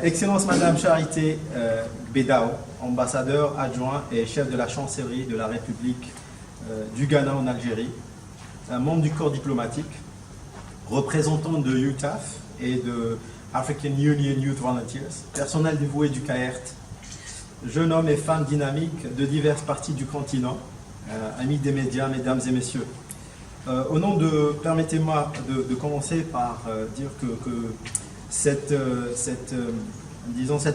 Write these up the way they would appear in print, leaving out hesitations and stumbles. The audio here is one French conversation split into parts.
Excellence Madame Charité Bedao, ambassadeur adjoint et chef de la chancellerie de la République du Ghana en Algérie, membre du corps diplomatique, représentant de UTAF et de African Union Youth Volunteers, personnel dévoué du CAERT, jeunes hommes et femmes dynamiques de diverses parties du continent, amis des médias, mesdames et messieurs. Au nom de, permettez-moi de commencer par dire que cet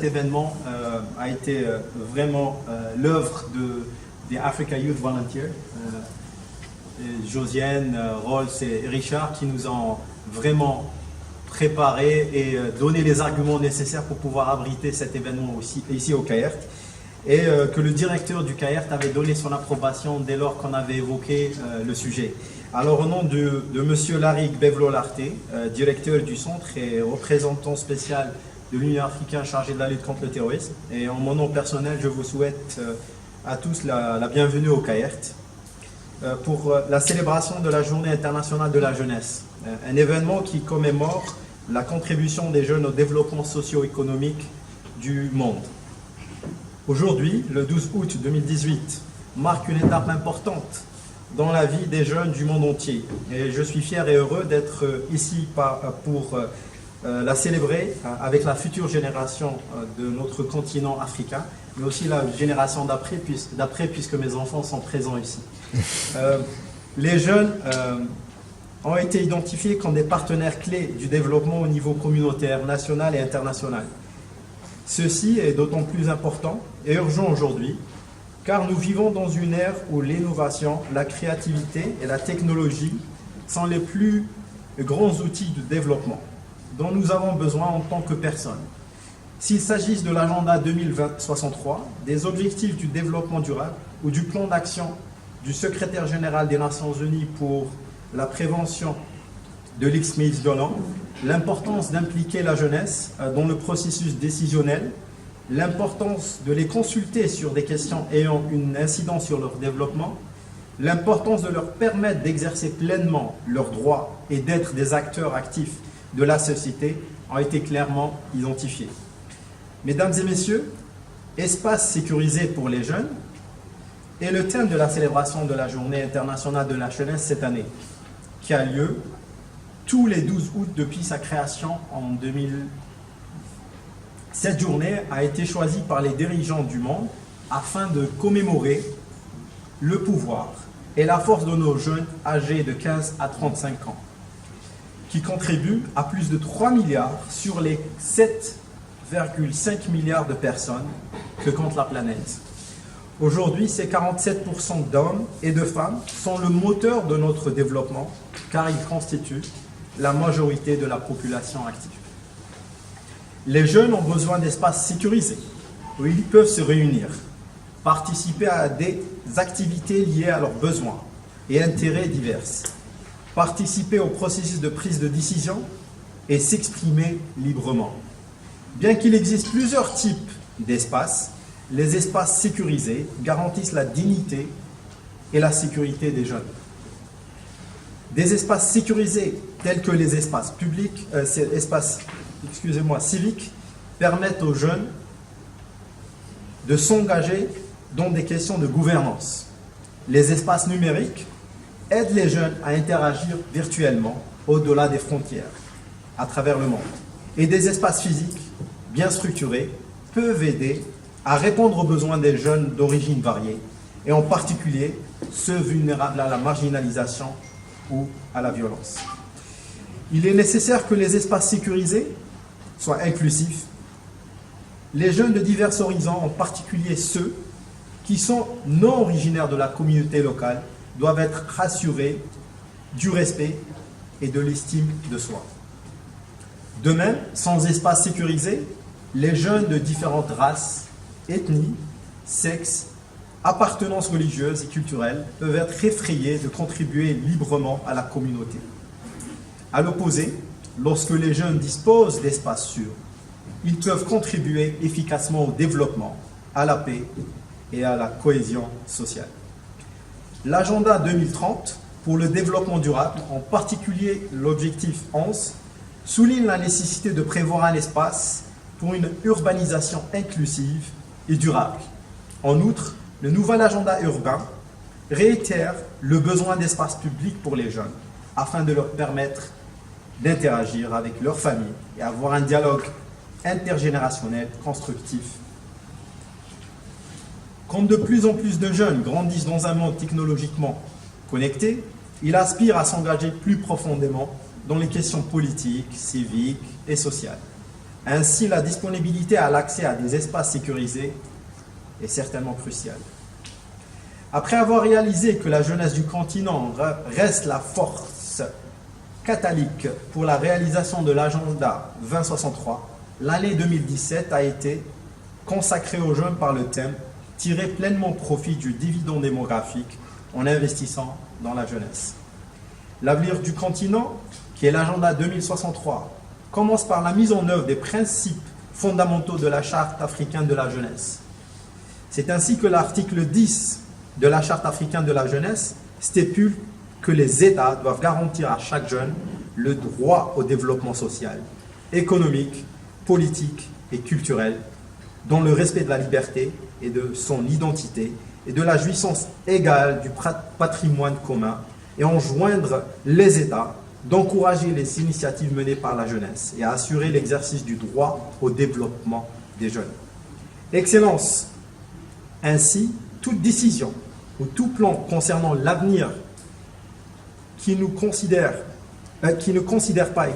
événement a été vraiment l'œuvre des Africa Youth Volunteers, Josiane, Rolls et Richard, qui nous ont vraiment préparé et donné les arguments nécessaires pour pouvoir abriter cet événement aussi, ici au CAERT, et que le directeur du CAERT avait donné son approbation dès lors qu'on avait évoqué le sujet. Alors au nom de M. Larik Bevlo-Larté, directeur du centre et représentant spécial de l'Union africaine chargé de la lutte contre le terrorisme, et en mon nom personnel, je vous souhaite à tous la bienvenue au CAERT pour la célébration de la Journée internationale de la jeunesse, un événement qui commémore la contribution des jeunes au développement socio-économique du monde. Aujourd'hui, le 12 août 2018, marque une étape importante dans la vie des jeunes du monde entier. Et je suis fier et heureux d'être ici pour la célébrer avec la future génération de notre continent africain, mais aussi la génération d'après, puisque mes enfants sont présents ici. Les jeunes ont été identifiés comme des partenaires clés du développement au niveau communautaire, national et international. Ceci est d'autant plus important et urgent aujourd'hui, car nous vivons dans une ère où l'innovation, la créativité et la technologie sont les plus grands outils de développement dont nous avons besoin en tant que personne. S'il s'agisse de l'agenda 2063, des objectifs du développement durable ou du plan d'action du secrétaire général des Nations Unies pour la prévention de l'extrémisme, l'importance d'impliquer la jeunesse dans le processus décisionnel, l'importance de les consulter sur des questions ayant une incidence sur leur développement, l'importance de leur permettre d'exercer pleinement leurs droits et d'être des acteurs actifs de la société ont été clairement identifiés. Mesdames et messieurs, espace sécurisé pour les jeunes est le thème de la célébration de la Journée internationale de la jeunesse cette année, qui a lieu tous les 12 août depuis sa création en 2000. Cette journée a été choisie par les dirigeants du monde afin de commémorer le pouvoir et la force de nos jeunes âgés de 15 à 35 ans, qui contribuent à plus de 3 milliards sur les 7,5 milliards de personnes que compte la planète. Aujourd'hui, ces 47% d'hommes et de femmes sont le moteur de notre développement, car ils constituent la majorité de la population active. Les jeunes ont besoin d'espaces sécurisés où ils peuvent se réunir, participer à des activités liées à leurs besoins et intérêts divers, participer au processus de prise de décision et s'exprimer librement. Bien qu'il existe plusieurs types d'espaces, les espaces sécurisés garantissent la dignité et la sécurité des jeunes. Des espaces sécurisés tels que les espaces publics, civiques, permettent aux jeunes de s'engager dans des questions de gouvernance. Les espaces numériques aident les jeunes à interagir virtuellement au-delà des frontières, à travers le monde. Et des espaces physiques bien structurés peuvent aider à répondre aux besoins des jeunes d'origine variée, et en particulier ceux vulnérables à la marginalisation ou à la violence. Il est nécessaire que les espaces sécurisés soient inclusifs. Les jeunes de divers horizons, en particulier ceux qui sont non originaires de la communauté locale, doivent être rassurés du respect et de l'estime de soi. De même, sans espace sécurisé, les jeunes de différentes races, ethnies, sexes, appartenances religieuses et culturelles peuvent être effrayés de contribuer librement à la communauté. À l'opposé, lorsque les jeunes disposent d'espaces sûrs, ils peuvent contribuer efficacement au développement, à la paix et à la cohésion sociale. L'agenda 2030 pour le développement durable, en particulier l'objectif 11, souligne la nécessité de prévoir un espace pour une urbanisation inclusive et durable. En outre, le nouvel agenda urbain réitère le besoin d'espace public pour les jeunes, afin de leur permettre d'interagir avec leur famille et avoir un dialogue intergénérationnel constructif. Comme de plus en plus de jeunes grandissent dans un monde technologiquement connecté, ils aspirent à s'engager plus profondément dans les questions politiques, civiques et sociales. Ainsi, la disponibilité à l'accès à des espaces sécurisés est certainement cruciale. Après avoir réalisé que la jeunesse du continent reste la force catalytique pour la réalisation de l'agenda 2063, l'année 2017 a été consacrée aux jeunes par le thème « Tirer pleinement profit du dividende démographique en investissant dans la jeunesse ». L'avenir du continent, qui est l'agenda 2063, commence par la mise en œuvre des principes fondamentaux de la Charte africaine de la jeunesse. C'est ainsi que l'article 10 de la Charte africaine de la jeunesse stipule que les États doivent garantir à chaque jeune le droit au développement social, économique, politique et culturel, dans le respect de la liberté et de son identité et de la jouissance égale du patrimoine commun, et enjoindre les États d'encourager les initiatives menées par la jeunesse et à assurer l'exercice du droit au développement des jeunes. Excellence, ainsi, toute décision ou tout plan concernant l'avenir qui ne considère pas,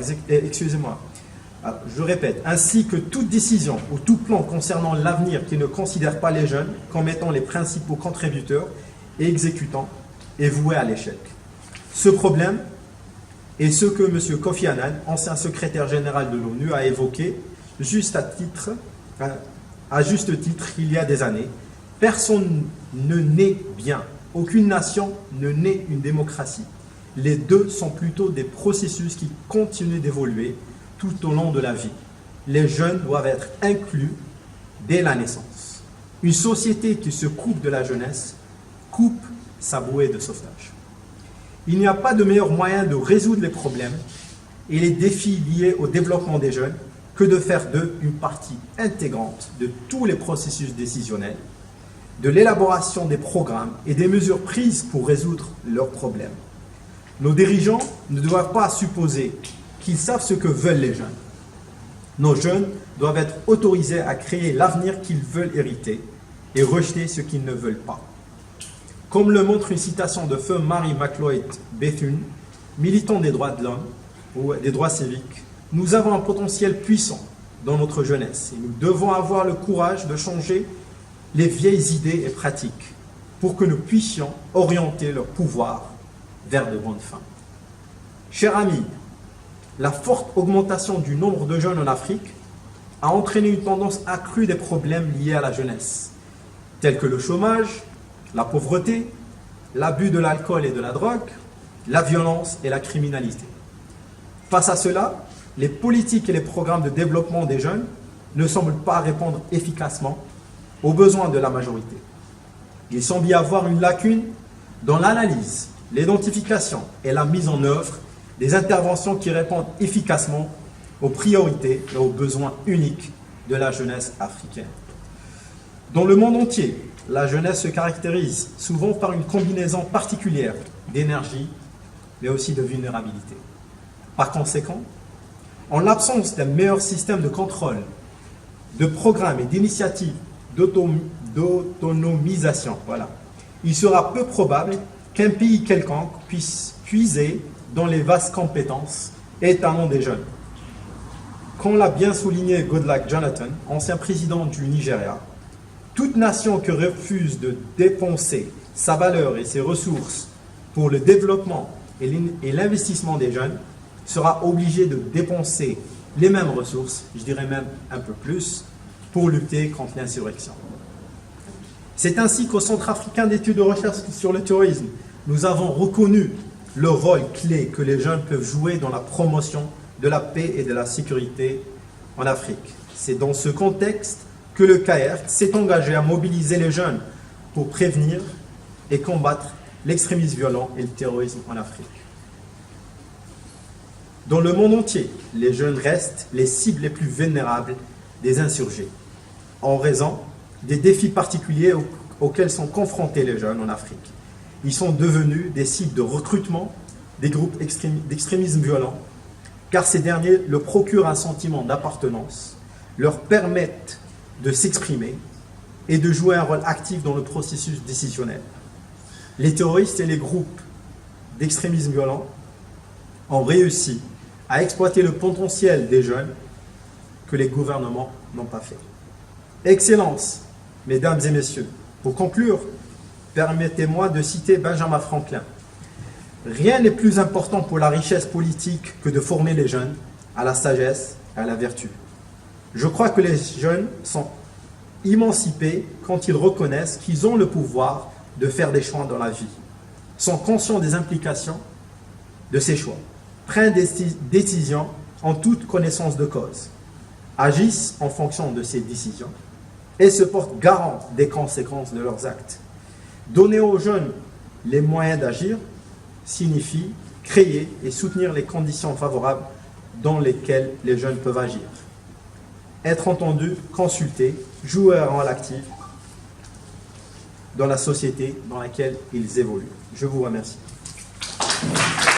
je répète, ainsi que toute décision ou tout plan concernant l'avenir qui ne considère pas les jeunes comme étant les principaux contributeurs et exécutants est voué à l'échec. Ce problème est ce que M. Kofi Annan, ancien secrétaire général de l'ONU, a évoqué à juste titre il y a des années. Personne ne naît bien, aucune nation ne naît une démocratie. Les deux sont plutôt des processus qui continuent d'évoluer tout au long de la vie. Les jeunes doivent être inclus dès la naissance. Une société qui se coupe de la jeunesse coupe sa bouée de sauvetage. Il n'y a pas de meilleur moyen de résoudre les problèmes et les défis liés au développement des jeunes que de faire d'eux une partie intégrante de tous les processus décisionnels, de l'élaboration des programmes et des mesures prises pour résoudre leurs problèmes. Nos dirigeants ne doivent pas supposer qu'ils savent ce que veulent les jeunes. Nos jeunes doivent être autorisés à créer l'avenir qu'ils veulent hériter et rejeter ce qu'ils ne veulent pas. Comme le montre une citation de feu Mary McLeod Bethune, militant des droits de l'homme ou des droits civiques, nous avons un potentiel puissant dans notre jeunesse et nous devons avoir le courage de changer les vieilles idées et pratiques pour que nous puissions orienter leur pouvoir vers de bonnes fins. Chers amis, la forte augmentation du nombre de jeunes en Afrique a entraîné une tendance accrue des problèmes liés à la jeunesse, tels que le chômage, la pauvreté, l'abus de l'alcool et de la drogue, la violence et la criminalité. Face à cela, les politiques et les programmes de développement des jeunes ne semblent pas répondre efficacement aux besoins de la majorité. Il semble y avoir une lacune dans l'analyse, l'identification et la mise en œuvre des interventions qui répondent efficacement aux priorités et aux besoins uniques de la jeunesse africaine. Dans le monde entier, la jeunesse se caractérise souvent par une combinaison particulière d'énergie, mais aussi de vulnérabilité. Par conséquent, en l'absence d'un meilleur système de contrôle, de programmes et d'initiatives d'autonomisation, il sera peu probable qu'un pays quelconque puisse puiser dans les vastes compétences et talents des jeunes. Comme l'a bien souligné Goodluck Jonathan, ancien président du Nigeria, toute nation qui refuse de dépenser sa valeur et ses ressources pour le développement et l'investissement des jeunes sera obligée de dépenser les mêmes ressources, je dirais même un peu plus, pour lutter contre l'insurrection. C'est ainsi qu'au Centre africain d'études de recherche sur le terrorisme, nous avons reconnu le rôle clé que les jeunes peuvent jouer dans la promotion de la paix et de la sécurité en Afrique. C'est dans ce contexte que le CAERT s'est engagé à mobiliser les jeunes pour prévenir et combattre l'extrémisme violent et le terrorisme en Afrique. Dans le monde entier, les jeunes restent les cibles les plus vulnérables des insurgés, en raison des défis particuliers auxquels sont confrontés les jeunes en Afrique. Ils sont devenus des cibles de recrutement des groupes d'extrémisme violent, car ces derniers leur procurent un sentiment d'appartenance, leur permettent de s'exprimer et de jouer un rôle actif dans le processus décisionnel. Les terroristes et les groupes d'extrémisme violent ont réussi à exploiter le potentiel des jeunes que les gouvernements n'ont pas fait. Excellences, mesdames et messieurs, pour conclure, permettez-moi de citer Benjamin Franklin. Rien n'est plus important pour la richesse politique que de former les jeunes à la sagesse et à la vertu. Je crois que les jeunes sont émancipés quand ils reconnaissent qu'ils ont le pouvoir de faire des choix dans la vie, sont conscients des implications de ces choix, prennent des décisions en toute connaissance de cause, agissent en fonction de ces décisions et se portent garant des conséquences de leurs actes. Donner aux jeunes les moyens d'agir signifie créer et soutenir les conditions favorables dans lesquelles les jeunes peuvent agir. Être entendus, consultés, jouer un rôle actif dans la société dans laquelle ils évoluent. Je vous remercie.